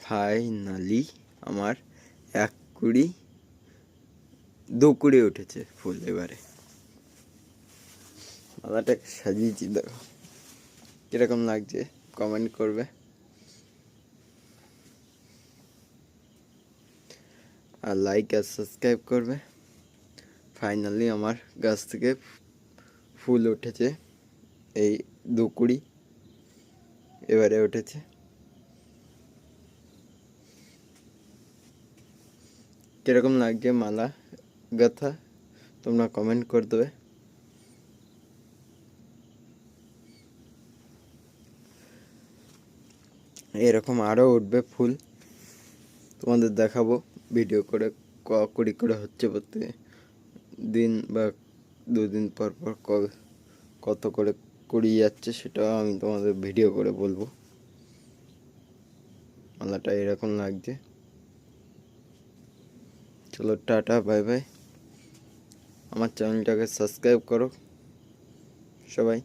Finally আমার 1 কুড়ি 2 কুড়ি উঠেছে ফুল। এবারে মালাটা সাজিয়েছি, দেখো কিরকম লাগছে কমেন্ট করবে। আর লাইক আর সাবস্ক্রাইব করবে। ফাইনালি আমার গাছ থেকে ফুল উঠেছে, এই 2 কুড়ি এবারে উঠেছে। কিরকম লাগছে মালা গাথা তোমরা কমেন্ট করে দেবে। এরকম আরও উঠবে ফুল, তোমাদের দেখাবো ভিডিও করে কুড়ি করে হচ্ছে প্রত্যেক দিন বা 2 দিন পর পর কত করে কুড়ি যাচ্ছে সেটাও আমি তোমাদের ভিডিও করে বলবো। মালাটা এরকম লাগছে। চলো টাটা, বাই বাই। আমার চ্যানেলটাকে সাবস্ক্রাইব করো সবাই।